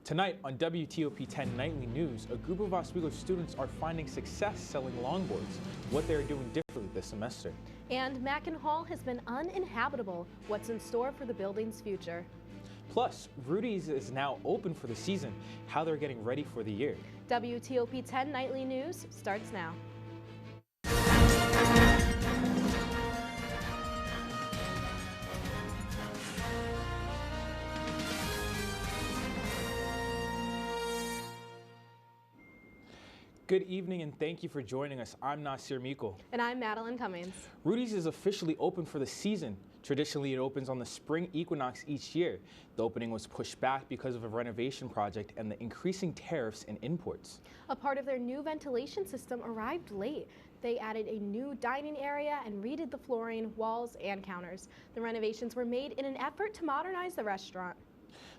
Tonight on WTOP-10 Nightly News, a group of Oswego students are finding success selling longboards, what they are doing differently this semester. And Mackin Hall has been uninhabitable. What's in store for the building's future? Plus, Rudy's is now open for the season, how they're getting ready for the year. WTOP-10 Nightly News starts now. Good evening and thank you for joining us. I'm Nasir Miko. And I'm Madeline Cummings. Rudy's is officially open for the season. Traditionally, it opens on the spring equinox each year. The opening was pushed back because of a renovation project and the increasing tariffs and imports. A part of their new ventilation system arrived late. They added a new dining area and redid the flooring, walls, and counters. The renovations were made in an effort to modernize the restaurant.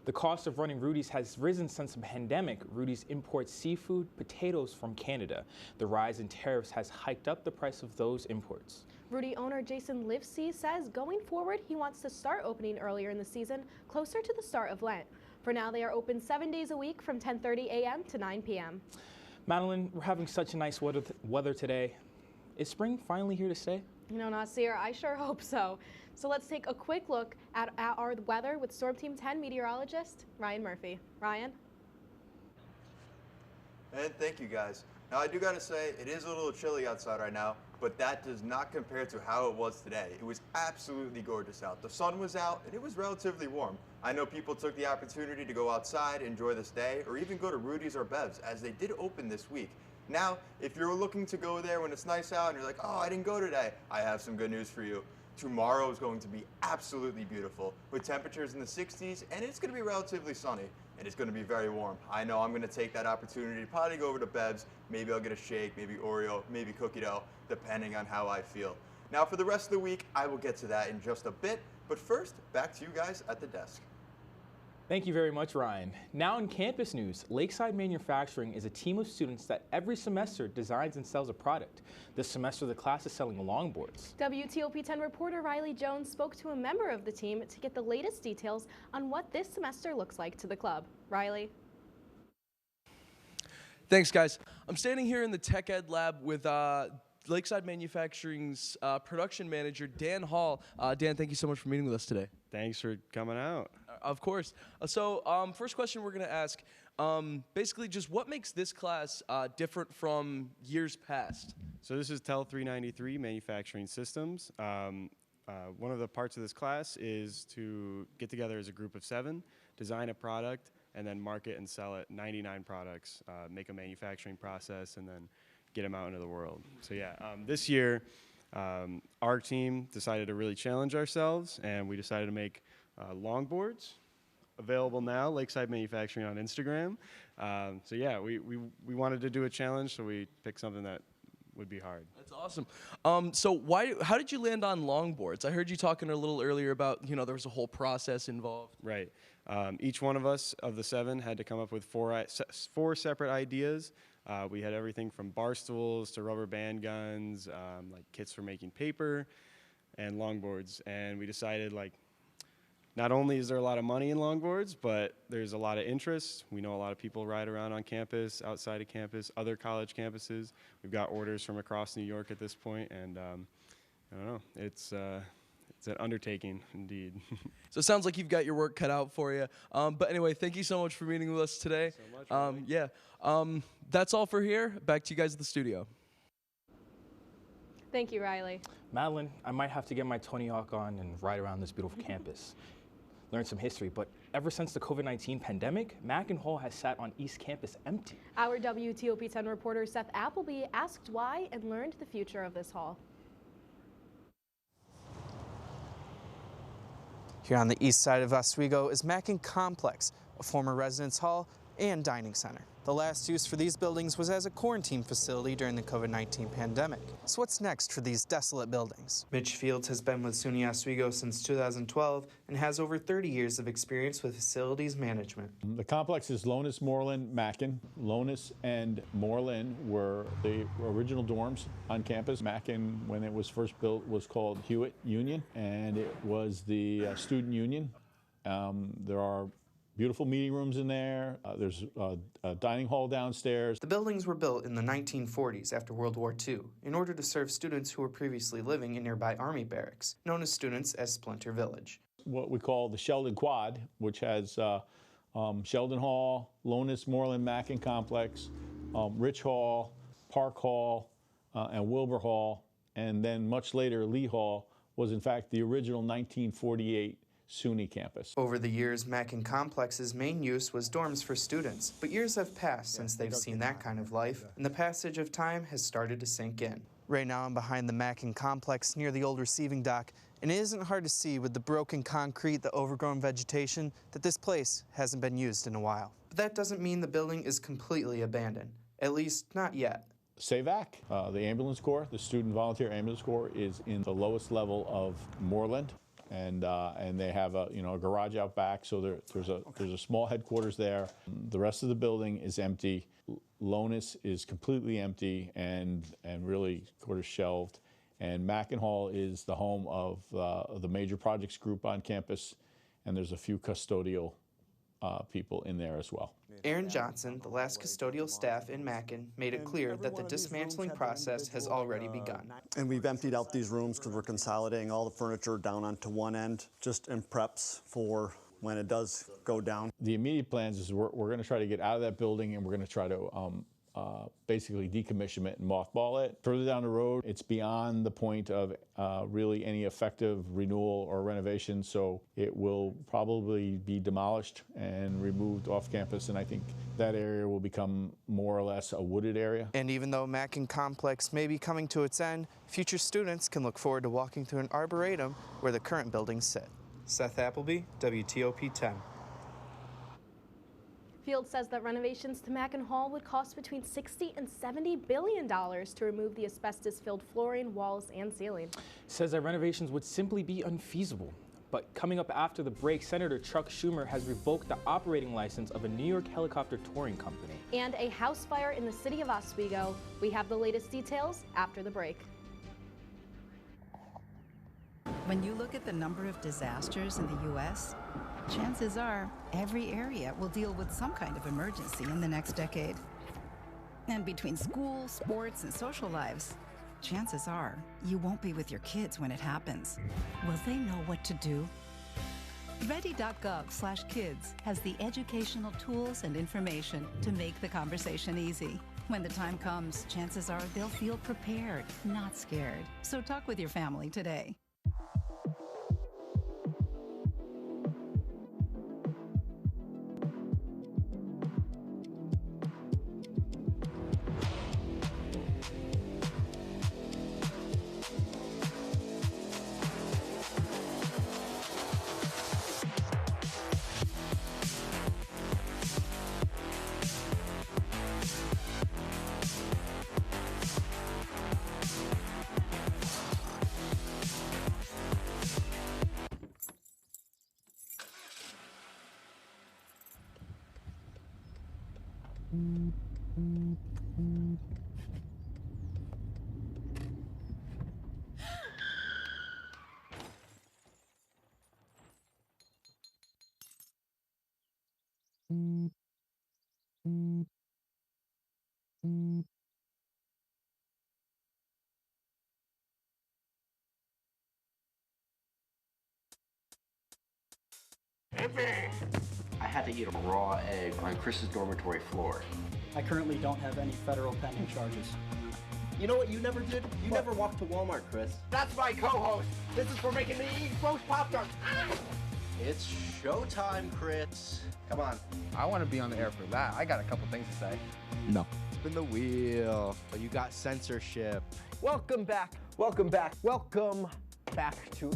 The cost of running Rudy's has risen since the pandemic. Rudy's imports seafood, potatoes from Canada. The rise in tariffs has hiked up the price of those imports. Rudy owner Jason Livesey says going forward he wants to start opening earlier in the season, closer to the start of Lent. For now, they are open 7 days a week from 10:30 a.m. to 9 p.m. Madeline, we're having such a nice weather today. Is spring finally here to stay? You know, Nasir, I sure hope so. So let's take a quick look at our weather with Storm Team 10 meteorologist Ryan Murphy. Ryan? And thank you, guys. Now, I do gotta say, it is a little chilly outside right now, but that does not compare to how it was today. It was absolutely gorgeous out. The sun was out, and it was relatively warm. I know people took the opportunity to go outside, enjoy this day, or even go to Rudy's or Bev's, as they did open this week. Now, if you're looking to go there when it's nice out and you're like, oh, I didn't go today, I have some good news for you. Tomorrow is going to be absolutely beautiful with temperatures in the 60s, and it's going to be relatively sunny, and it's going to be very warm. I know I'm going to take that opportunity to probably go over to Bev's. Maybe I'll get a shake, maybe Oreo, maybe cookie dough, depending on how I feel. Now, for the rest of the week, I will get to that in just a bit, but first, back to you guys at the desk. Thank you very much, Ryan. Now in campus news, Lakeside Manufacturing is a team of students that every semester designs and sells a product. This semester, the class is selling longboards. WTOP-10 reporter Riley Jones spoke to a member of the team to get the latest details on what this semester looks like to the club. Riley? Thanks, guys. I'm standing here in the Tech Ed lab with Lakeside Manufacturing's production manager, Dan Hall. Dan, thank you so much for meeting with us today. Thanks for coming out. Of course. First question we're going to ask, basically just what makes this class different from years past? So this is TEL 393 Manufacturing Systems. One of the parts of this class is to get together as a group of 7, design a product, and then market and sell it, 99 products, make a manufacturing process, and then get them out into the world. So yeah, this year, our team decided to really challenge ourselves, and we decided to make longboards, available now, Lakeside Manufacturing on Instagram. So yeah, we wanted to do a challenge, so we picked something that would be hard. That's awesome. How did you land on longboards? I heard you talking a little earlier about, there was a whole process involved. Right. Each one of us, of the 7, had to come up with 4 separate ideas. We had everything from bar stools to rubber band guns, like kits for making paper and longboards. And we decided, not only is there a lot of money in longboards, but there's a lot of interest. We know a lot of people ride around on campus, outside of campus, other college campuses. We've got orders from across New York at this point, and I don't know, it's an undertaking indeed. So it sounds like you've got your work cut out for you. But anyway, thank you so much for meeting with us today. Thanks so much, yeah, that's all for here. Back to you guys at the studio. Thank you, Riley. Madeline, I might have to get my Tony Hawk on and ride around this beautiful campus. Learn some history, but ever since the COVID-19 pandemic, Mackin Hall has sat on East Campus empty. Our WTOP-10 reporter Seth Appleby asked why and learned the future of this hall. Here on the east side of Oswego is Mackin Complex, a former residence hall and dining center. The last use for these buildings was as a quarantine facility during the COVID-19 pandemic. So what's next for these desolate buildings? Mitch Fields has been with SUNY Oswego since 2012 and has over 30 years of experience with facilities management. The complex is Lonis, Moreland, Mackin. Lonis and Moreland were the original dorms on campus. Mackin, when it was first built, was called Hewitt Union, and it was the student union. There are beautiful meeting rooms in there. There's a dining hall downstairs. The buildings were built in the 1940s after World War II in order to serve students who were previously living in nearby Army barracks, known as students as Splinter Village. What we call the Sheldon Quad, which has Sheldon Hall, Lonis Moreland Mackin Complex, Rich Hall, Park Hall, and Wilbur Hall, and then much later Lee Hall was in fact the original 1948 SUNY campus. Over the years, Mackin Complex's main use was dorms for students, but years have passed since they've seen that kind of life, and the passage of time has started to sink in. Right now I'm behind the Mackin Complex near the old receiving dock, and it isn't hard to see with the broken concrete, the overgrown vegetation, that this place hasn't been used in a while. But that doesn't mean the building is completely abandoned, at least not yet. SAVAC, the ambulance corps, the student volunteer ambulance corps, is in the lowest level of Moreland. And they have a garage out back, so there's a small headquarters there. The rest of the building is empty. Lonis is completely empty and really sort of shelved. And Mackin Hall is the home of the major projects group on campus, and there's a few custodial people in there as well. Aaron Johnson, the last custodial staff in Mackin, made it clear that the dismantling process has already begun. And we've emptied out these rooms because we're consolidating all the furniture down onto one end, just in preps for when it does go down. The immediate plans is we're going to try to get out of that building, and we're going to try to basically decommission it and mothball it. Further down the road, it's beyond the point of really any effective renewal or renovation, so it will probably be demolished and removed off campus, and I think that area will become more or less a wooded area. And even though Mackin Complex may be coming to its end, future students can look forward to walking through an arboretum where the current buildings sit. Seth Appleby, WTOP-10. Field says that renovations to Mackin Hall would cost between $60 and $70 billion to remove the asbestos-filled flooring, walls, and ceiling. Says that renovations would simply be unfeasible. But coming up after the break, Senator Chuck Schumer has revoked the operating license of a New York helicopter touring company. And a house fire in the city of Oswego. We have the latest details after the break. When you look at the number of disasters in the U.S., chances are every area will deal with some kind of emergency in the next decade. And between school, sports, and social lives, chances are you won't be with your kids when it happens. Will they know what to do? Ready.gov/kids has the educational tools and information to make the conversation easy. When the time comes, chances are they'll feel prepared, not scared. So talk with your family today. I had to eat a raw egg on Chris's dormitory floor. I currently don't have any federal pending charges. You know what you never did? You never walked to Walmart, Chris. That's my co-host. This is for making me eat roast Pop-Tarts. It's showtime, Chris. Come on. I want to be on the air for that. I got a couple things to say. No. Spin the wheel. But you got censorship. Welcome back. Welcome back. Welcome back to...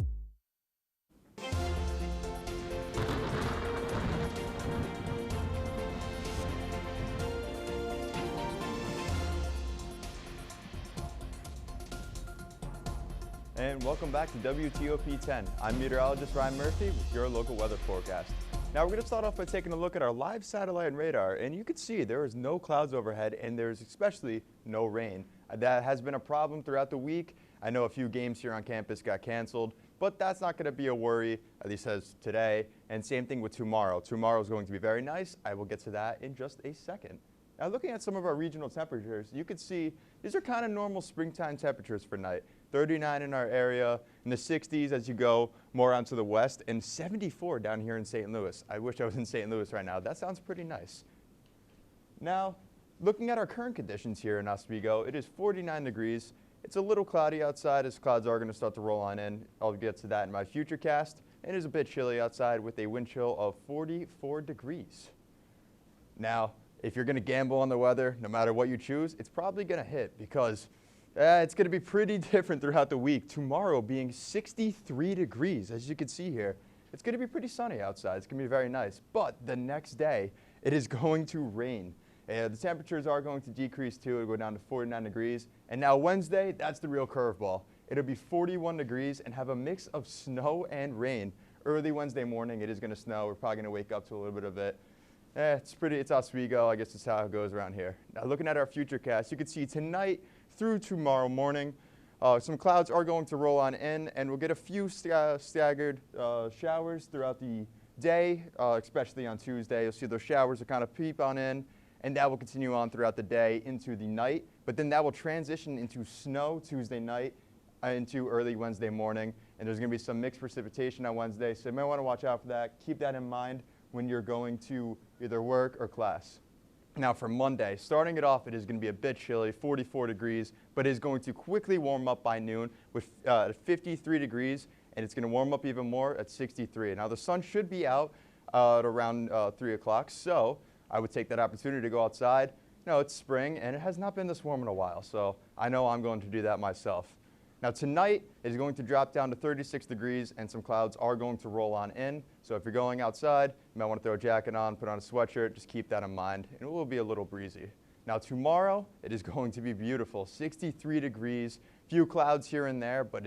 And welcome back to WTOP-10. I'm meteorologist Ryan Murphy with your local weather forecast. Now we're going to start off by taking a look at our live satellite and radar, and you can see there is no clouds overhead and there's especially no rain. That has been a problem throughout the week. I know a few games here on campus got canceled. but that's not going to be a worry, at least as today. And same thing with tomorrow. Tomorrow is going to be very nice. I will get to that in just a second. Now, looking at some of our regional temperatures, you can see these are kind of normal springtime temperatures for night. 39 in our area, in the 60s as you go more onto the west, and 74 down here in St. Louis. I wish I was in St. Louis right now. That sounds pretty nice. Now, looking at our current conditions here in Oswego, it is 49 degrees. It's a little cloudy outside as clouds are going to start to roll on in. I'll get to that in my future cast. It is a bit chilly outside with a wind chill of 44 degrees. Now, if you're going to gamble on the weather, no matter what you choose, it's probably going to hit because it's going to be pretty different throughout the week. Tomorrow being 63 degrees, as you can see here. It's going to be pretty sunny outside. It's going to be very nice. But the next day, it is going to rain. The temperatures are going to decrease too. It'll go down to 49 degrees. And now Wednesday, that's the real curveball. It'll be 41 degrees and have a mix of snow and rain. Early Wednesday morning, it is going to snow. We're probably going to wake up to a little bit of it. It's Oswego. I guess it's how it goes around here. Now looking at our future cast, you can see tonight through tomorrow morning, some clouds are going to roll on in, and we'll get a few staggered showers throughout the day, especially on Tuesday. You'll see those showers will kind of peep on in, and that will continue on throughout the day into the night. But then that will transition into snow Tuesday night into early Wednesday morning, and there's going to be some mixed precipitation on Wednesday, so you might want to watch out for that. Keep that in mind when you're going to either work or class. Now for Monday, starting it off, it is going to be a bit chilly, 44 degrees, but it is going to quickly warm up by noon with 53 degrees, and it's going to warm up even more at 63. Now the sun should be out at around 3 o'clock, so I would take that opportunity to go outside. You know, it's spring, and it has not been this warm in a while, so I know I'm going to do that myself. Now tonight is going to drop down to 36 degrees and some clouds are going to roll on in. So if you're going outside, you might want to throw a jacket on, put on a sweatshirt, just keep that in mind. And it will be a little breezy. Now tomorrow, it is going to be beautiful, 63 degrees, few clouds here and there, but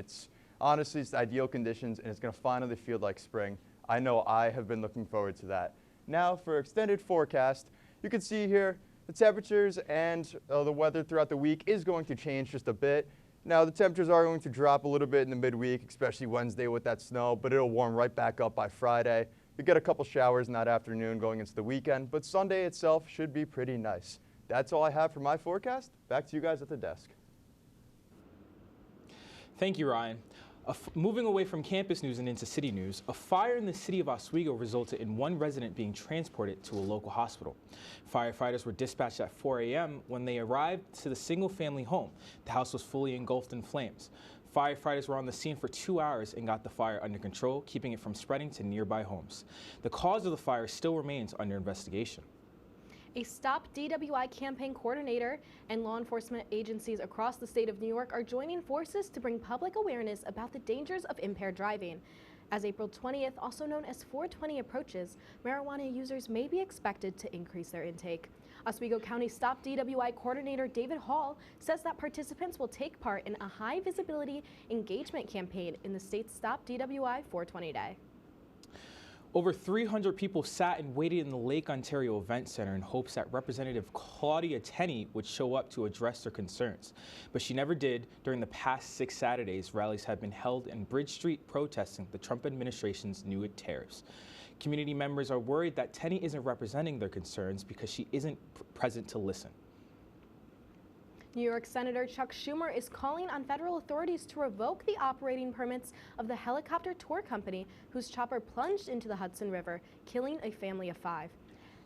honestly, it's ideal conditions and it's going to finally feel like spring. I know I have been looking forward to that. Now for extended forecast, you can see here the temperatures and the weather throughout the week is going to change just a bit. Now, the temperatures are going to drop a little bit in the midweek, especially Wednesday with that snow, but it'll warm right back up by Friday. We get a couple showers in that afternoon going into the weekend, but Sunday itself should be pretty nice. That's all I have for my forecast. Back to you guys at the desk. Thank you, Ryan. Moving away from campus news and into city news, a fire in the city of Oswego resulted in one resident being transported to a local hospital. Firefighters were dispatched at 4 a.m. When they arrived to the single-family home, the house was fully engulfed in flames. Firefighters were on the scene for 2 hours and got the fire under control, keeping it from spreading to nearby homes. The cause of the fire still remains under investigation. A Stop DWI campaign coordinator and law enforcement agencies across the state of New York are joining forces to bring public awareness about the dangers of impaired driving. As April 20th, also known as 420 approaches, marijuana users may be expected to increase their intake. Oswego County Stop DWI coordinator David Hall says that participants will take part in a high visibility engagement campaign in the state's Stop DWI 420 Day. Over 300 people sat and waited in the Lake Ontario Event Center in hopes that Representative Claudia Tenney would show up to address their concerns. But she never did. During the past 6 Saturdays, rallies have been held in Bridge Street protesting the Trump administration's new tariffs. Community members are worried that Tenney isn't representing their concerns because she isn't present to listen. New York Senator Chuck Schumer is calling on federal authorities to revoke the operating permits of the helicopter tour company whose chopper plunged into the Hudson River, killing a family of 5.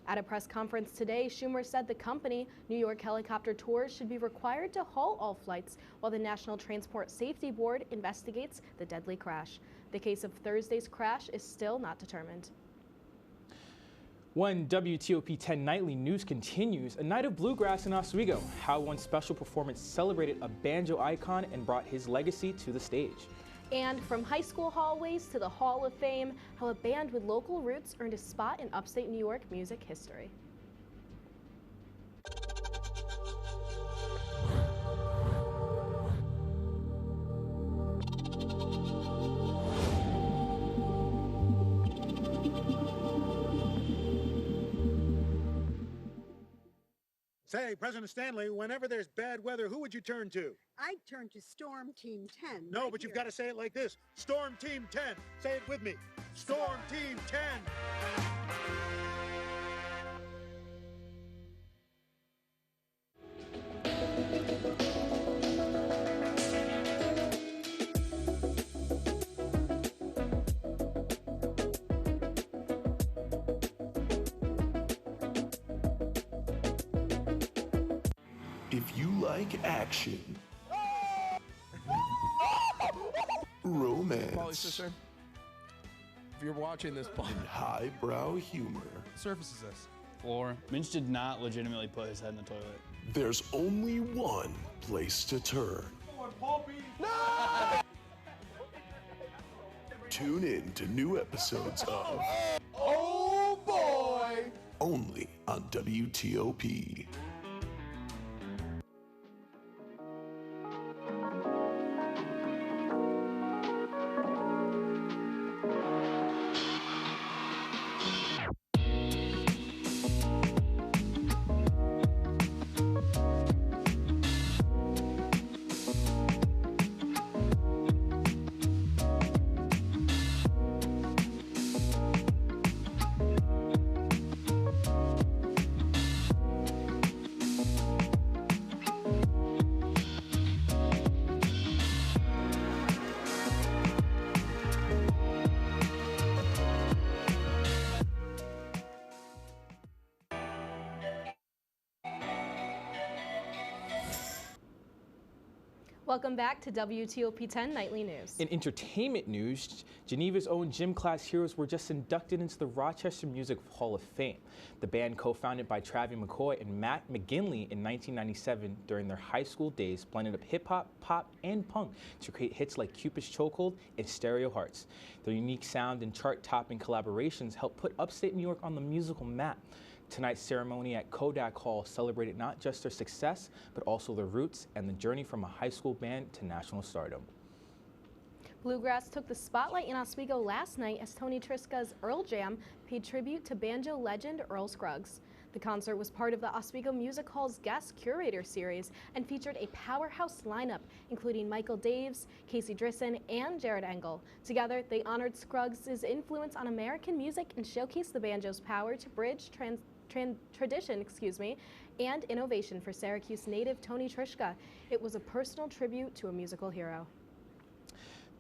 At a press conference today, Schumer said the company, New York Helicopter Tours, should be required to halt all flights while the National Transport Safety Board investigates the deadly crash. The case of Thursday's crash is still not determined. When WTOP-10 Nightly News continues, a night of bluegrass in Oswego. How one special performance celebrated a banjo icon and brought his legacy to the stage. And from high school hallways to the Hall of Fame, how a band with local roots earned a spot in upstate New York music history. Say, President Stanley, whenever there's bad weather, who would you turn to? I'd turn to Storm Team 10. No, but you've got to say it like this. Storm Team 10. Say it with me. Storm Team 10. If you like action, romance, if you're watching this, and highbrow humor, surface is this. Floor. Minch did not legitimately put his head in the toilet. there's only one place to turn. No! Tune in to new episodes of Oh boy! only on WTOP. Welcome back to WTOP-10 Nightly News. In entertainment news, Geneva's own gym class heroes were just inducted into the Rochester Music Hall of Fame. The band, co-founded by Travie McCoy and Matt McGinley in 1997 during their high school days, blended up hip-hop, pop, and punk to create hits like Cupid's Chokehold and Stereo Hearts. Their unique sound and chart-topping collaborations helped put upstate New York on the musical map. Tonight's ceremony at Kodak Hall celebrated not just their success, but also their roots and the journey from a high school band to national stardom. Bluegrass took the spotlight in Oswego last night as Tony Triska's Earl Jam paid tribute to banjo legend Earl Scruggs. The concert was part of the Oswego Music Hall's Guest Curator Series and featured a powerhouse lineup, including Michael Daves, Casey Drisson, and Jared Engel. Together, they honored Scruggs' influence on American music and showcased the banjo's power to bridge tradition, and innovation for Syracuse native Tony Triska. It was a personal tribute to a musical hero.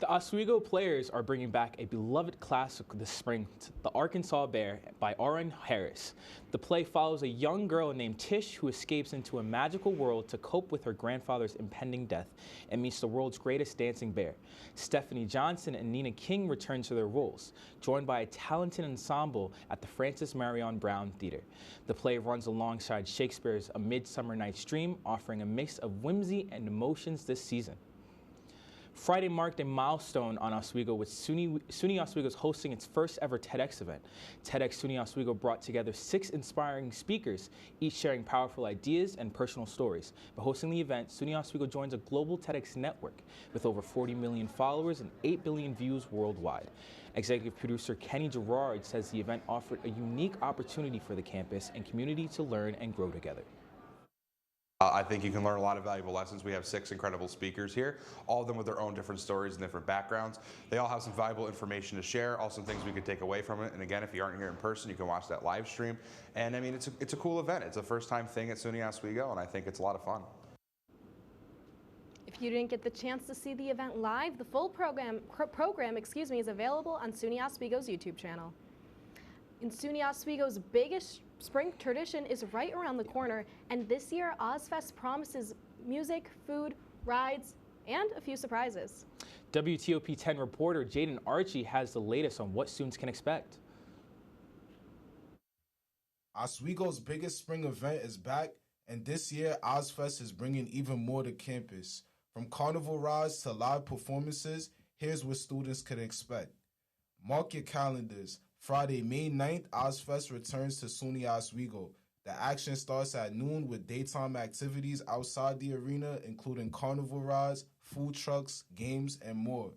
The Oswego Players are bringing back a beloved classic this spring, The Arkansas Bear by R.N. Harris. The play follows a young girl named Tish who escapes into a magical world to cope with her grandfather's impending death and meets the world's greatest dancing bear. Stephanie Johnson and Nina King return to their roles, joined by a talented ensemble at the Francis Marion Brown Theater. The play runs alongside Shakespeare's A Midsummer Night's Dream, offering a mix of whimsy and emotions this season. Friday marked a milestone on Oswego with SUNY Oswego's hosting its first ever TEDx event. TEDx SUNY Oswego brought together 6 inspiring speakers, each sharing powerful ideas and personal stories. By hosting the event, SUNY Oswego joins a global TEDx network with over 40 million followers and 8 billion views worldwide. Executive producer Kenny Gerard says the event offered a unique opportunity for the campus and community to learn and grow together. I think you can learn a lot of valuable lessons. We have 6 incredible speakers here, all of them with their own different stories and different backgrounds. They all have some valuable information to share, also things we could take away from it. And again, if you aren't here in person, you can watch that live stream. And I mean, it's a cool event. It's a first-time thing at SUNY Oswego, and I think it's a lot of fun. If you didn't get the chance to see the event live, the full program is available on SUNY Oswego's YouTube channel. And SUNY Oswego's biggest spring tradition is right around the corner, and this year Ozfest promises music, food, rides, and a few surprises. WTOP-10 reporter Jaden Archie has the latest on what students can expect. Oswego's biggest spring event is back, and this year Ozfest is bringing even more to campus. From carnival rides to live performances, here's what students can expect. Mark your calendars. Friday, May 9th, Ozfest returns to SUNY Oswego. The action starts at noon with daytime activities outside the arena, including carnival rides, food trucks, games, and more.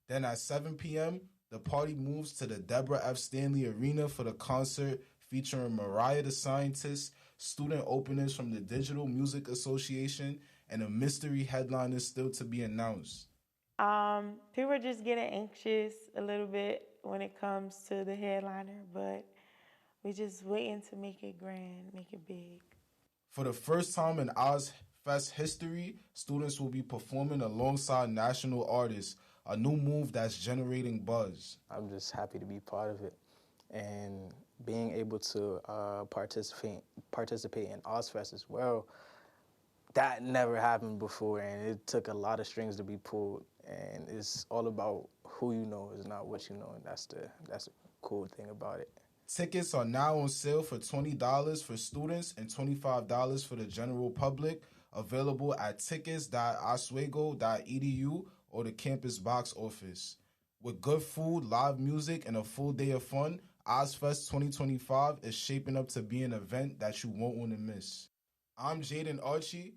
Then at 7 p.m., the party moves to the Deborah F. Stanley Arena for the concert featuring Mariah the Scientist, student openers from the Digital Music Association, and a mystery headliner still to be announced. People are just getting anxious a little bit when it comes to the headliner, but we're just waiting to make it grand, make it big. For the first time in Ozfest history, students will be performing alongside national artists, a new move that's generating buzz. I'm just happy to be part of it, and being able to participate in Ozfest as well. That never happened before, and it took a lot of strings to be pulled. And it's all about who you know, is not what you know, and that's the cool thing about it. Tickets are now on sale for $20 for students and $25 for the general public. Available at tickets.oswego.edu or the campus box office. With good food, live music, and a full day of fun, Ozfest 2025 is shaping up to be an event that you won't want to miss. I'm Jaden Archie.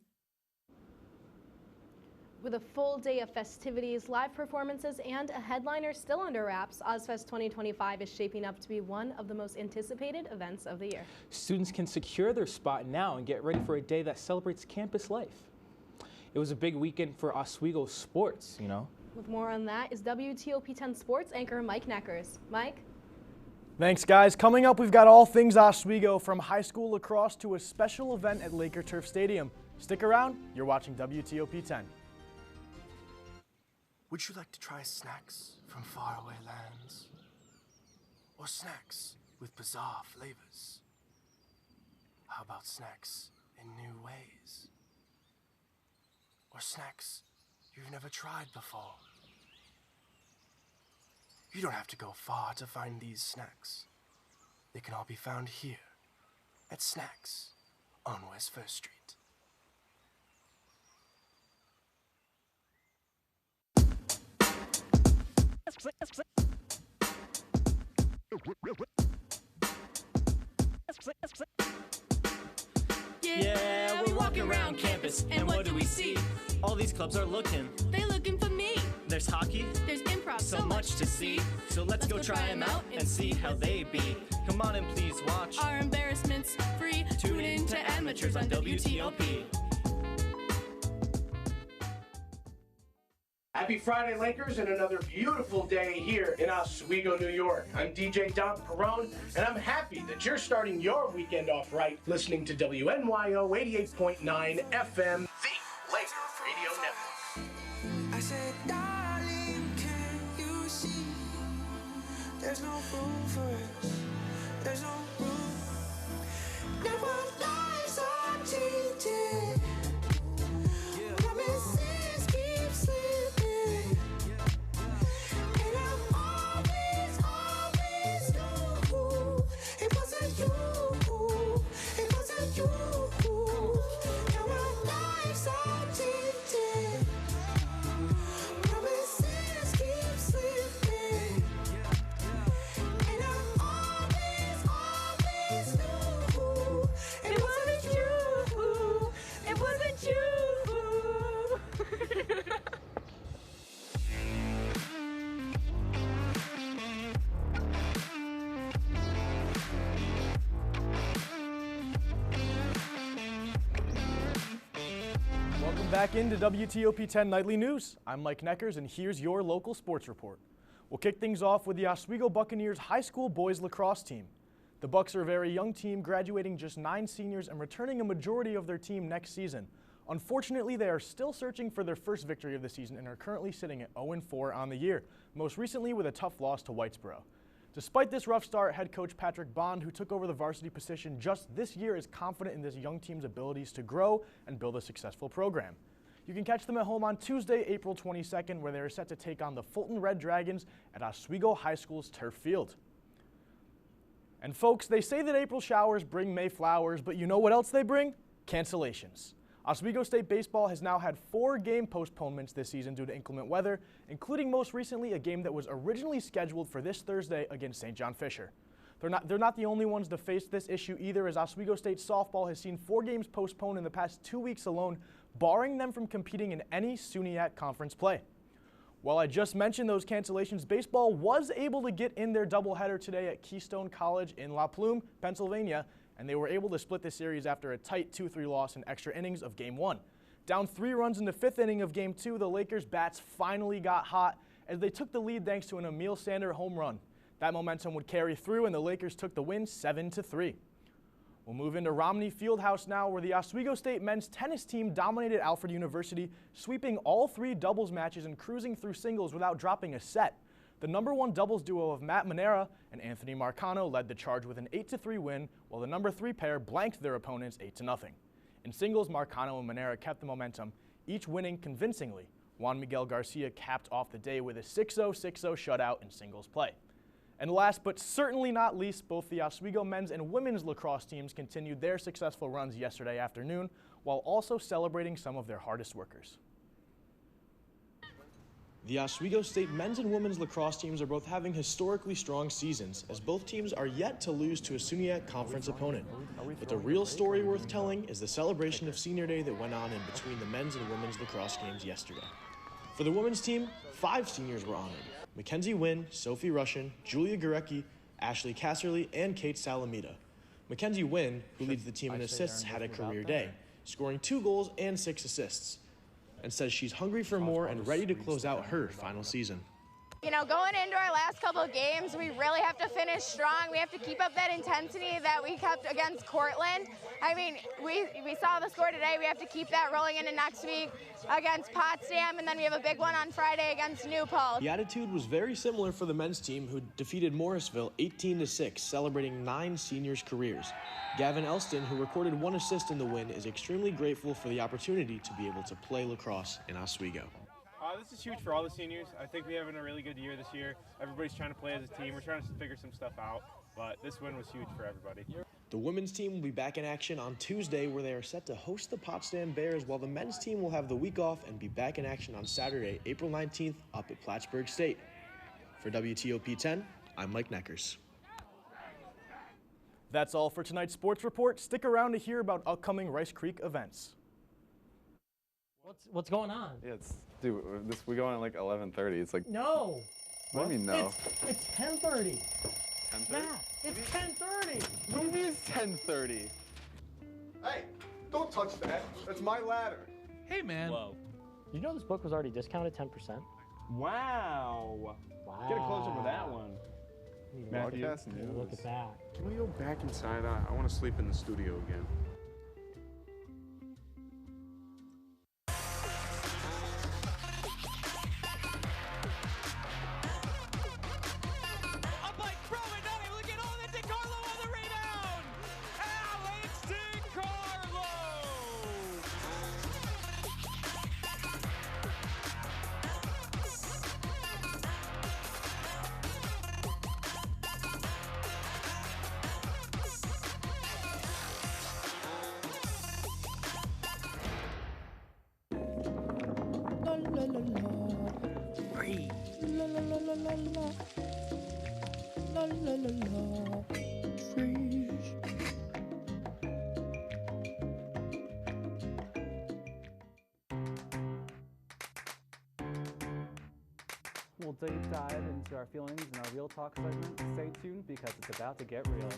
With a full day of festivities, live performances, and a headliner still under wraps, Ozfest 2025 is shaping up to be one of the most anticipated events of the year. Students can secure their spot now and get ready for a day that celebrates campus life. It was a big weekend for Oswego sports, you know. With more on that is WTOP-10 sports anchor Mike Neckers. Mike? Thanks, guys. Coming up, we've got all things Oswego, from high school lacrosse to a special event at Laker Turf Stadium. Stick around. You're watching WTOP-10. Would you like to try snacks from faraway lands? Or snacks with bizarre flavors? How about snacks in new ways? Or snacks you've never tried before? You don't have to go far to find these snacks. They can all be found here at Snacks on West 1st Street. Yeah, we're walking around campus, and what do we see? All these clubs are looking. They looking for me. There's hockey. There's improv. So much to see. So let's go try them out and see how they be. Come on and please watch. Our embarrassments free. Tune in to Amateurs on WTOP. Happy Friday, Lakers, and another beautiful day here in Oswego, New York. I'm DJ Don Perone, and I'm happy that you're starting your weekend off right, listening to WNYO 88.9 FM, the Laker Radio Network. I said, darling, can you see? There's no room for us. There's no room. Now our lives are changing. Promises keep slipping. And I'm always knew it wasn't you. It wasn't you. Now our lives are changing. Promises keep slipping. And I'm always knew it wasn't you. It wasn't you. Welcome back into WTOP-10 Nightly News. I'm Mike Neckers, and here's your local sports report. We'll kick things off with the Oswego Buccaneers high school boys lacrosse team. The Bucs are a very young team, graduating just 9 seniors and returning a majority of their team next season. Unfortunately, they are still searching for their first victory of the season and are currently sitting at 0-4 on the year, most recently with a tough loss to Whitesboro. Despite this rough start, head coach Patrick Bond, who took over the varsity position just this year, is confident in this young team's abilities to grow and build a successful program. You can catch them at home on Tuesday, April 22nd, where they are set to take on the Fulton Red Dragons at Oswego High School's turf field. And folks, they say that April showers bring May flowers, but you know what else they bring? Cancellations. Oswego State Baseball has now had 4 game postponements this season due to inclement weather, including most recently a game that was originally scheduled for this Thursday against St. John Fisher. They're not the only ones to face this issue either, as Oswego State softball has seen 4 games postponed in the past 2 weeks alone, barring them from competing in any SUNYAC conference play. While I just mentioned those cancellations, baseball was able to get in their doubleheader today at Keystone College in La Plume, Pennsylvania, and they were able to split the series after a tight 2-3 loss in extra innings of Game 1. Down 3 runs in the 5th inning of Game 2, the Lakers' bats finally got hot as they took the lead thanks to an Emil Sander home run. That momentum would carry through, and the Lakers took the win 7-3. We'll move into Romney Fieldhouse now, where the Oswego State men's tennis team dominated Alfred University, sweeping all 3 doubles matches and cruising through singles without dropping a set. The #1 doubles duo of Matt Manera and Anthony Marcano led the charge with an 8-3 win, while the #3 pair blanked their opponents 8-0. In singles, Marcano and Manera kept the momentum, each winning convincingly. Juan Miguel Garcia capped off the day with a 6-0, 6-0 shutout in singles play. And last but certainly not least, both the Oswego men's and women's lacrosse teams continued their successful runs yesterday afternoon, while also celebrating some of their hardest workers. The Oswego State men's and women's lacrosse teams are both having historically strong seasons, as both teams are yet to lose to a SUNYAC conference opponent. But the real story worth telling is the celebration of Senior Day that went on in between the men's and women's lacrosse games yesterday. For the women's team, 5 seniors were honored: Mackenzie Wynn, Sophie Russian, Julia Gurecki, Ashley Casserly, and Kate Salamita. Mackenzie Wynn, who leads the team in assists, had a career day, scoring 2 goals and 6 assists, and says she's hungry for more and ready to close out her final season. You know, going into our last couple of games, we really have to finish strong. We have to keep up that intensity that we kept against Cortland. I mean, we saw the score today. We have to keep that rolling into next week against Potsdam, and then we have a big one on Friday against New Paltz. The attitude was very similar for the men's team, who defeated Morrisville 18-6, celebrating 9 seniors' careers. Gavin Elston, who recorded 1 assist in the win, is extremely grateful for the opportunity to be able to play lacrosse in Oswego. This is huge for all the seniors. I think we're having a really good year this year. Everybody's trying to play as a team. We're trying to figure some stuff out, but this win was huge for everybody. The women's team will be back in action on Tuesday, where they are set to host the Potsdam Bears, while the men's team will have the week off and be back in action on Saturday, April 19th, up at Plattsburgh State. For WTOP-10, I'm Mike Neckers. That's all for tonight's sports report. Stick around to hear about upcoming Rice Creek events. What's going on? Yeah, dude, we go on at like 11:30. It's like no. What do you mean no? It's 10:30. 10:30? Matt, it's 10:30. What do you mean it's 10:30? Hey, don't touch that. That's my ladder. Hey, man. Whoa. You know this book was already discounted 10%? Wow. Wow. Get a close-up of that one. Matthew, Broadcast news. look at that. Can we go back inside? I want to sleep in the studio again. Free. La la la la la la. La la la la. Free. We'll deep dive into our feelings in our Real Talk segment. Stay tuned because it's about to get real.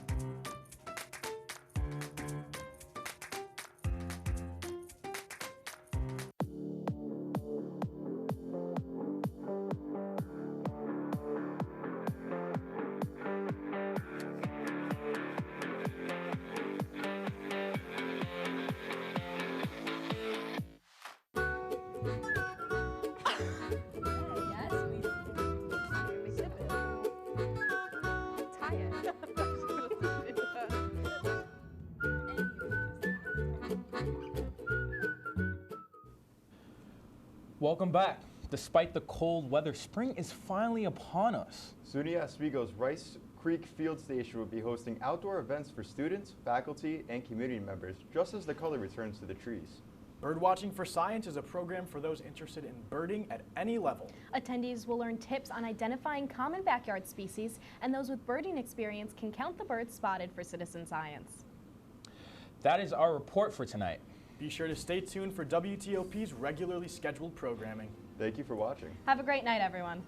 Welcome back. Despite the cold weather, spring is finally upon us. SUNY Oswego's Rice Creek Field Station will be hosting outdoor events for students, faculty, and community members, just as the color returns to the trees. Birdwatching for Science is a program for those interested in birding at any level. Attendees will learn tips on identifying common backyard species, and those with birding experience can count the birds spotted for citizen science. That is our report for tonight. Be sure to stay tuned for WTOP's regularly scheduled programming. Thank you for watching. Have a great night, everyone.